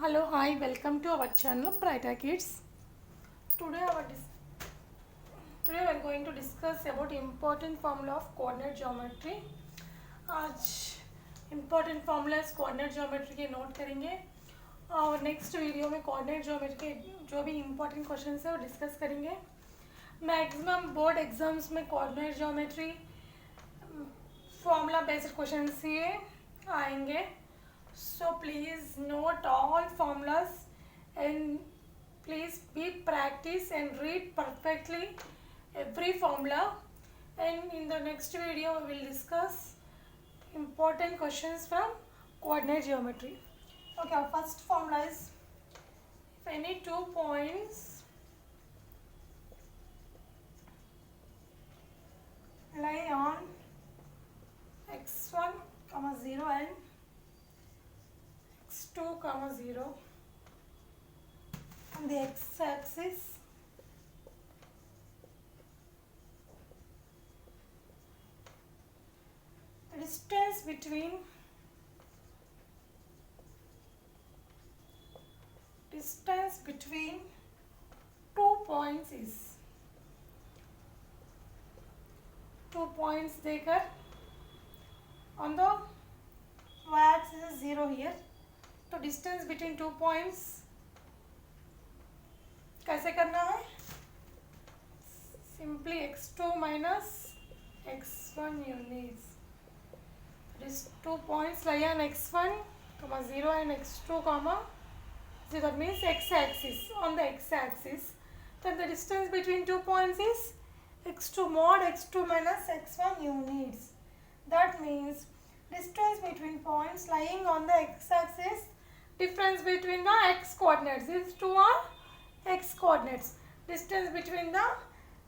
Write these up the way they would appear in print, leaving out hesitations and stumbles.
Hello, hi, welcome to our channel Brighter Kids. Today today we are going to discuss about important formula of coordinate geometry. आज important formulas coordinate geometry के note करेंगे और next video में coordinate geometry के जो भी important questions है वो डिस्कस करेंगे. मैक्सिमम बोर्ड एग्जाम्स में coordinate geometry formula based questions ही आएंगे. So please note all formulas and please be practice and read perfectly every formula, and in the next video we will discuss important questions from coordinate geometry. Okay, our first formula is if any 2 points lie on x1, 0 and x2, 0 on the x-axis, the distance between two points is 2 points देकर on the y-axis is 0 here. तो distance between 2 points कैसे करना है? Simply x2 minus x1 units. These 2 points lie on x1, 0 and x2, 0. That means x-axis. On the x-axis, then the distance between 2 points is x2 mod x2 minus x1 units. That means distance between points lying on the x-axis, difference between the x coordinates. These two are x coordinates. Distance between the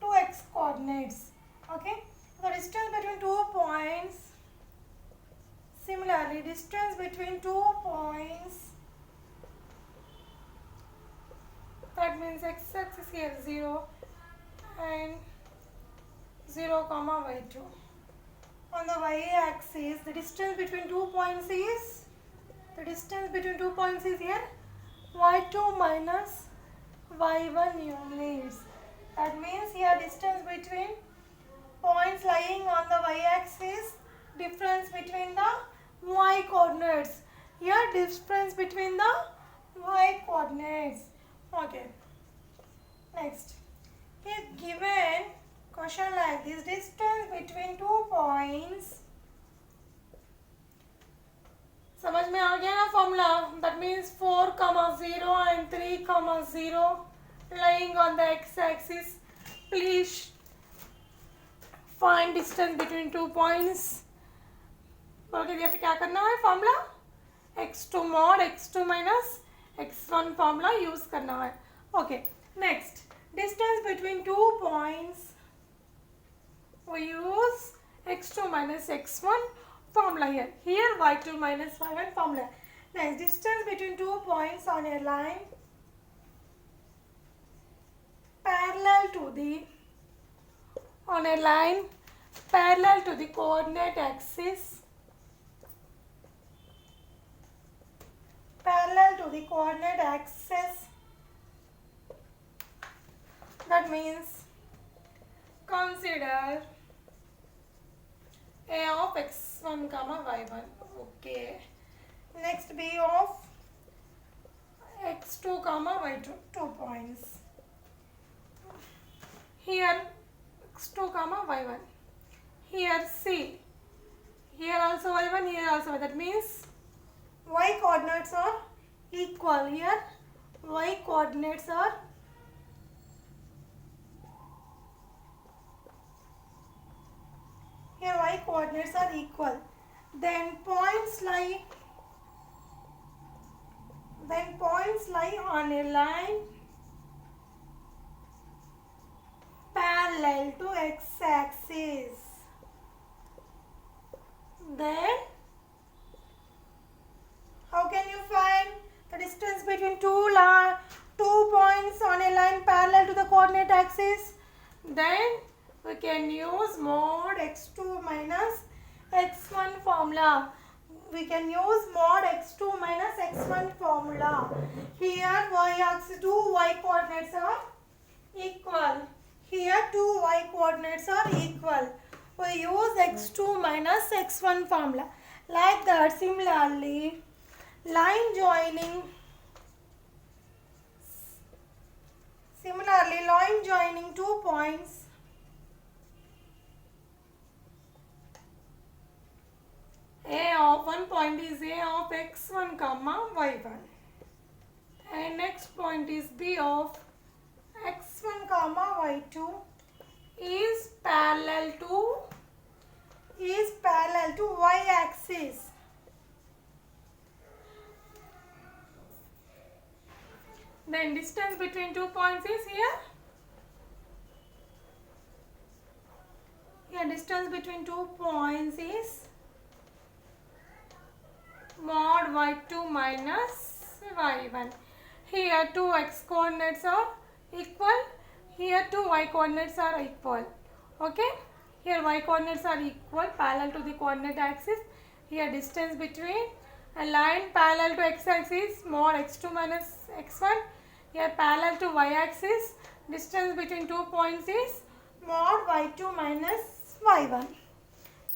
two x coordinates. Okay. The distance between 2 points. Similarly, distance between 2 points. That means x-axis here 0 and 0, y2. On the y-axis, the distance between 2 points is here y2 minus y1 units. That means here distance between points lying on the y-axis, difference between the y coordinates. Here difference between the y coordinates. Okay. Next, if given question like this, distance between 2 points. समझ में आ गया ना formula? That means 4, 0 and 3, 0 lying on the x-axis. Please find distance between 2 points. बोल के दिया तो क्या करना है? Formula x2 mod x2 minus x1 formula use करना है. Okay. Next, distance between 2 points. We use x2 minus x1 formula here. Here y2 minus y1 formula. Next, distance between 2 points on a line parallel to the coordinate axis. Parallel to the coordinate axis. That means consider A of x1, y1. Okay. Next, B of x2, y2. 2 points. Here x2, y1. Here C. Here also y1. Here also y. That means y coordinates are equal. Here y coordinates are equal. Then points lie on a line parallel to x-axis. Then how can you find the distance between two points on a line parallel to the coordinate axis? Then we can use mod x2 minus x1 formula. We can use mod x2 minus x1 formula. formula. Here two y coordinates are equal. Here two y coordinates are equal. We use x2 minus x1 formula. Like that, similarly, line joining two points one point is a of x1 comma y1 and next point is b of x1 comma y2 is parallel to y axis. Then distance between 2 points is here. Here distance between 2 points is mod y2 minus y1. Here two x coordinates are equal. Here two y coordinates are equal. Okay. Here y coordinates are equal parallel to the coordinate axis. Here distance between a line parallel to x axis mod x2 minus x1. Here parallel to y axis. Distance between 2 points is mod y2 minus y1.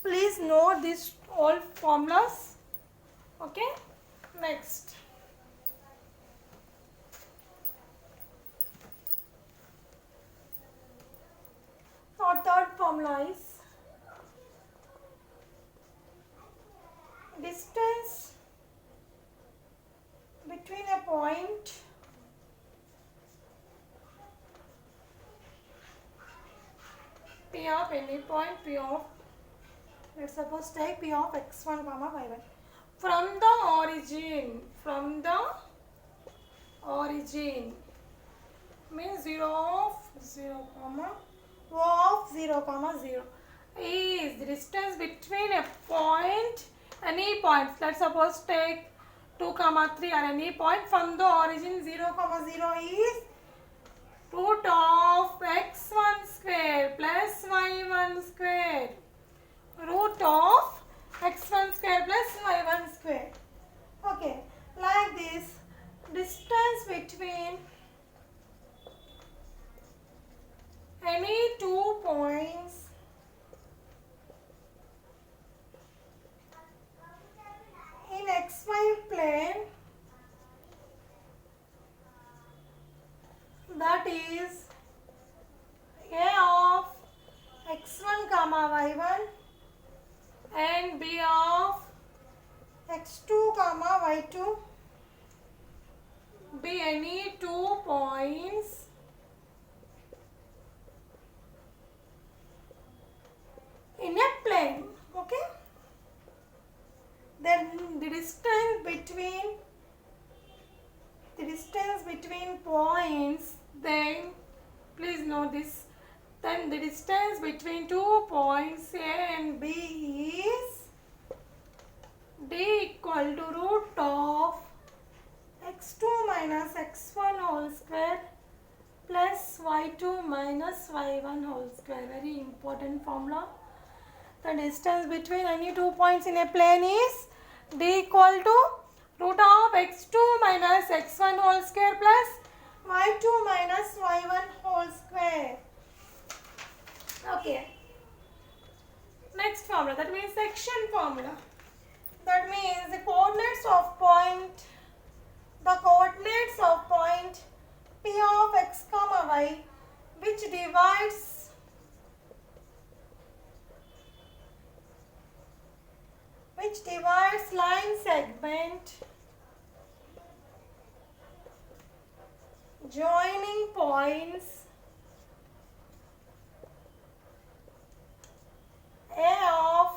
Please note these all formulas. Okay. Next. Our third formula is distance between a point P of any point P of, let's suppose take P of x1 comma y1 from the origin means 0 of 0 comma O of 0 comma 0 is the distance between a point, any point. Let's suppose take 2 comma 3 or any point from the origin 0 comma 0 is root of x1 square plus y1 square. Root of x1 square plus y1 square. Okay, like this, distance between any 2 points in xy plane, that is a of x1 comma y1 and b of x2 comma y2, be any 2 points in a plane. Okay, then the distance between points, then please note this, then the distance between 2 points A and B is d equal to root of x2 minus x1 whole square plus y2 minus y1 whole square. Very important formula. The distance between any 2 points in a plane is d equal to root of x2 minus x1 whole square plus y2 minus y1 whole square. Okay. Next formula, that means section formula. That means the coordinates of point P of x comma y, which divides line segment joining points A of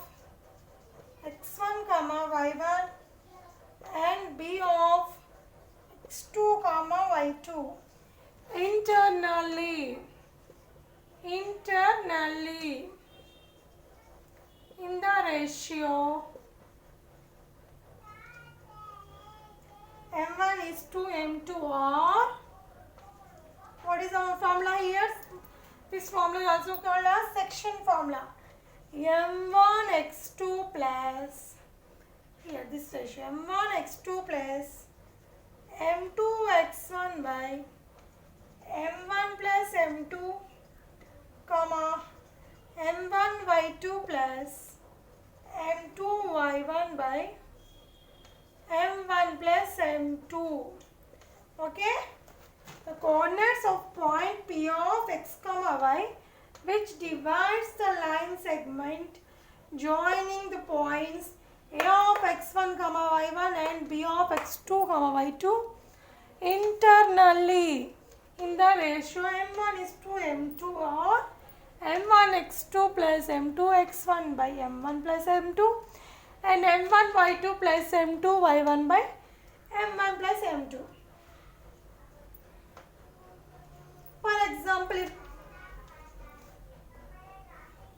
x1 comma y1 and b of x2 comma y2 internally in the ratio m1 is to m2, or what is our formula here? This formula is also called as section formula. m1 x2 plus, here this ratio m1 x2 plus m2 x1 by m1 plus m2 comma m1 y2 plus m2 y1 by m1 plus m2. Okay, the coordinates of point P of x comma y, which divides the line segment joining the points A of x1 comma y1 and B of x2 comma y2 internally in the ratio m1 is to m2, or m1 x2 plus m2 x1 by m1 plus m2 and m1 y2 plus m2 y1 by m1 plus m2. For example,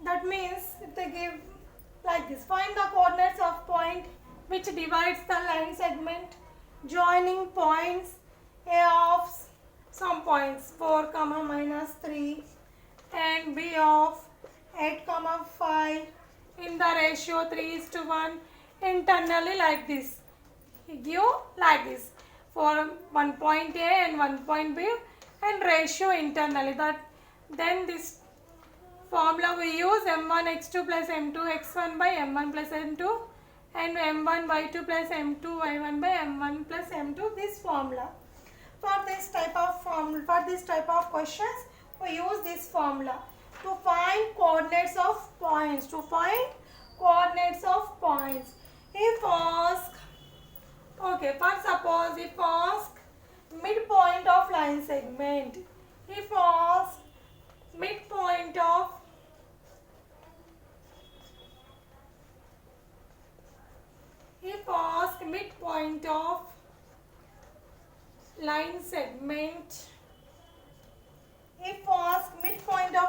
that means if they give like this, find the coordinates of point which divides the line segment joining points A of some points 4 comma minus 3 and B of 8 comma 5 in the ratio 3:1 internally like this. He give like this for one point A and one point B and ratio internally. That then this formula we use m1 x2 plus m2 x1 by m1 plus m2 and m1 y2 plus m2 y1 by m1 plus m2. This formula for this type of questions we use this formula to find coordinates of points. If asked, okay, for suppose if asked midpoint of line segment, if asked midpoint of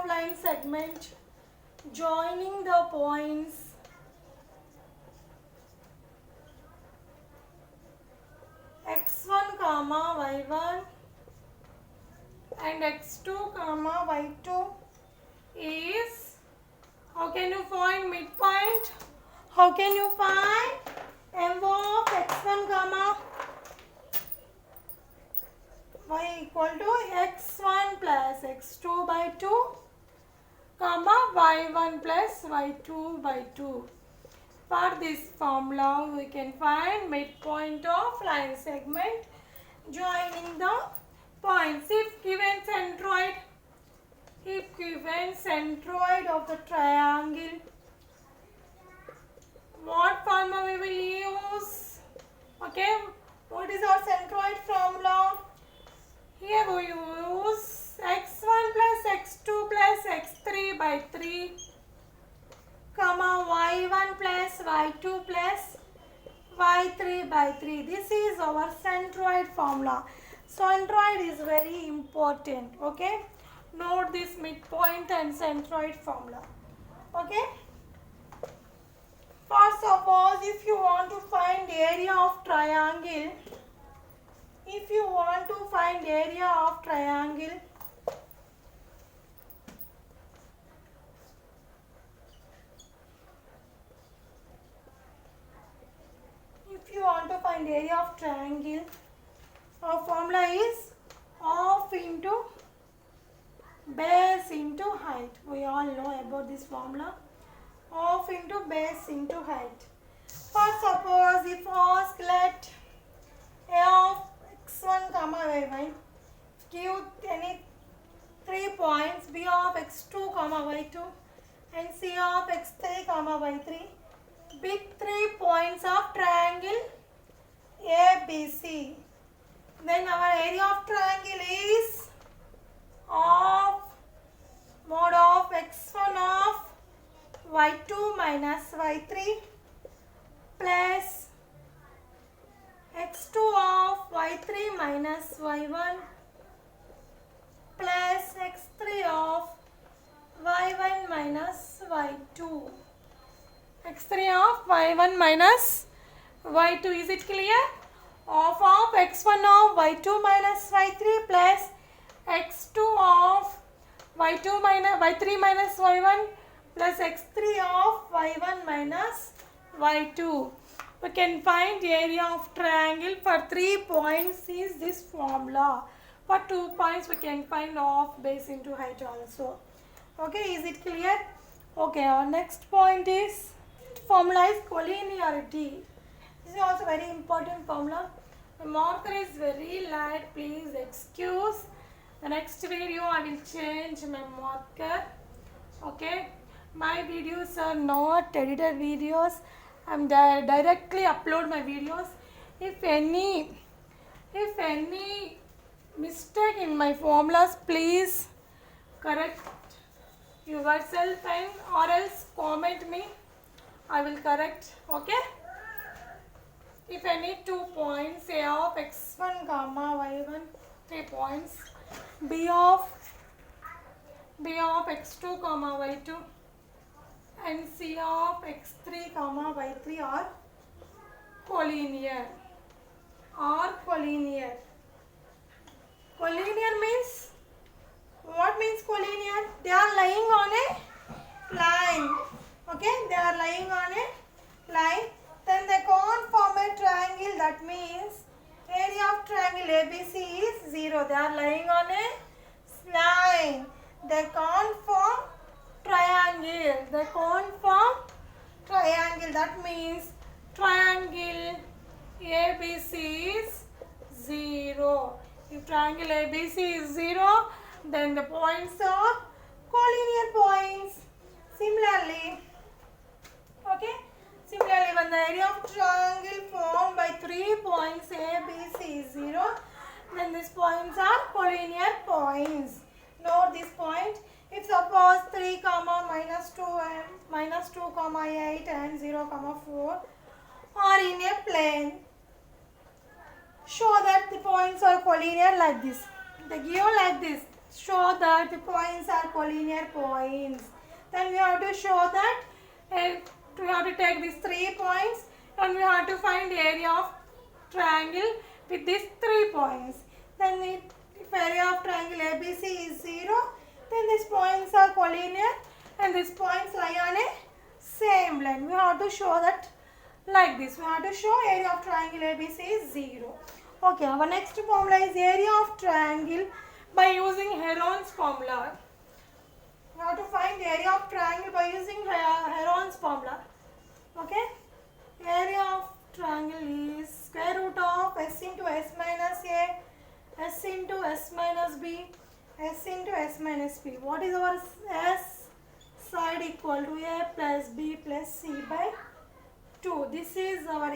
line segment, joining the points x1 comma y1 and x2 comma y2 is, how can you find midpoint? How can you find m of x1 comma y equal to x1 plus x2 by 2 comma y1 plus y2 by 2. For this formula we can find midpoint of line segment joining the points. If given centroid of the triangle, what formula we will use? Okay, what is our centroid formula? Here we use x1 plus x2 plus x3 by 3 comma y1 plus y2 plus y3 by 3. This is our centroid formula. Centroid is very important. Okay, note this midpoint and centroid formula. Okay, for suppose if you want to find area of triangle, our formula is half into base into height. We all know about this formula, half into base into height. For suppose if asked, let A of x1 comma y1 give any 3 points B of x2 comma y2 and C of x3 comma y3, pick 3 points of triangle ABC. Then our area of triangle is of mod of x1 of y2 minus y3 plus x2 of y3 minus y1 plus x3 of y1 minus y2. x3 of y1 minus y2. Is it clear? Of x1 of y2 minus y3 plus x2 of y3 minus y1 plus x3 of y1 minus y2. we can find area of triangle for 3 points is this formula. For 2 points we can find of base into height also. Okay, is it clear? Okay, our next point is formula is collinearity. This is also very important formula. The marker is very light, please excuse. The next video I will change my marker. Okay, my videos are not edited videos. I'm directly upload my videos. If any mistake in my formulas, please correct yourself and or else comment me. I will correct. Okay. If any 2 points, A of x1 comma y1, 3 points, B of x2 comma y2 and C of x3 comma y3 are collinear. Collinear means, what means collinear? They are lying on a line. Okay, they are lying on a line. Then they can't form a triangle. That means area of triangle ABC is 0. They are lying on a line. They can't form triangle. That means triangle ABC is 0. If triangle ABC is 0, then the points are collinear points. Similarly, when the area of triangle formed by 3 points A, B, C is 0, then these points are collinear points. Note this point. If suppose 3 comma minus 2 and minus 2 comma 8 and 0 comma 4 are in a plane, show that the points are collinear like this. They give like this. Show that the points are collinear points. Then we have to show that we have to take these 3 points and we have to find the area of triangle with these 3 points. Then if area of triangle ABC is 0, then these points are collinear and these points lie on a same line. We have to show that like this. We have to show area of triangle ABC is 0. Okay, our next formula is area of triangle by using Heron's formula. We have to find the area of triangle by using Heron's formula. Okay, area of triangle is square root of s into s minus a, s into s minus b, s into s minus b. What is our s side equal to a plus b plus c by 2. This is our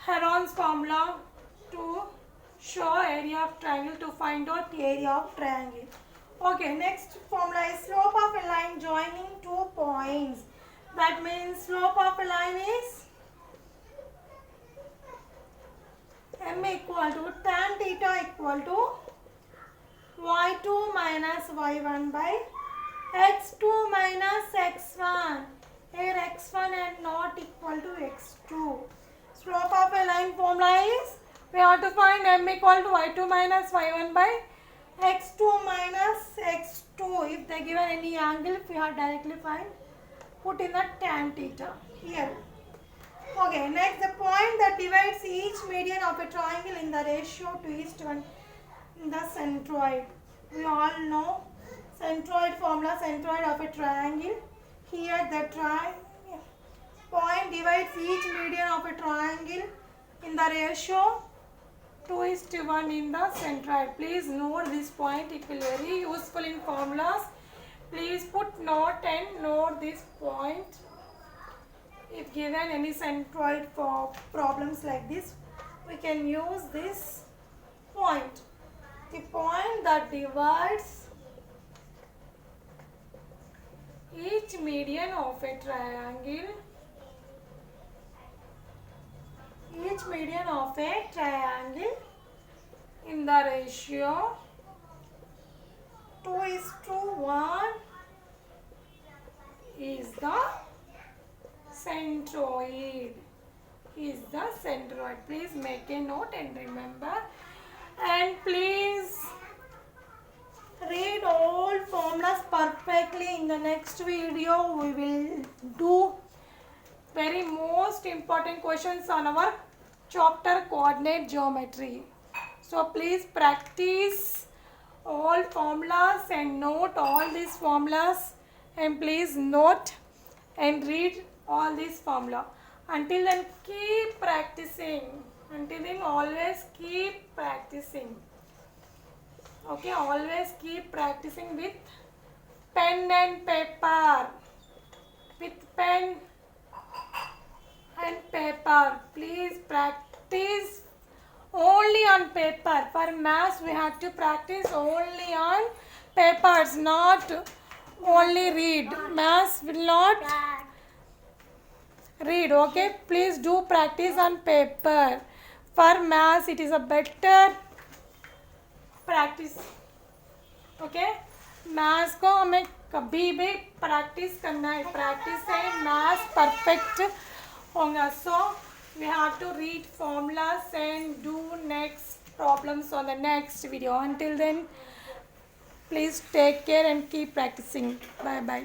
Heron's formula to show area of triangle, to find out the area of triangle. Okay, next formula is slope of a line joining 2 points. That means slope of a line is m equal to tan theta equal to y2 minus y1 by x2 minus x1. Here x1 and not equal to x2. Slope of a line formula is, we have to find m equal to y2 minus y1 by x2 minus x2. If they given any angle, if we have directly find, put in the tan theta here. Okay, next the point that divides each median of a triangle in the ratio 2:1 in the centroid. We all know centroid formula, centroid of a triangle. Here the point divides each median of a triangle in the ratio 2:1 in the centroid. Please note this point. It will be very useful in formulas. Please put note and note this point. If given any centroid for problems like this, we can use this point. The point that divides each median of a triangle, in the ratio 2:1 is the centroid. Please make a note and remember. And please read all formulas perfectly. In the next video we will do very most important questions on our chapter coordinate geometry. So please practice all formulas and note all these formulas, and please note and read all these formula. Until then, keep practicing. Until then, always keep practicing. Okay, always keep practicing with pen and paper. With pen and paper. Please practice only on paper. For maths, we have to practice only on papers, not only read. Maths will not read. Okay, please do practice on paper. For maths, it is a better practice. Okay, maths को हमें कभी भी practice करना है. Practice से maths perfect होगा. So we have to read formulas and do next problems on the next video. Until then, please take care and keep practicing. Bye bye.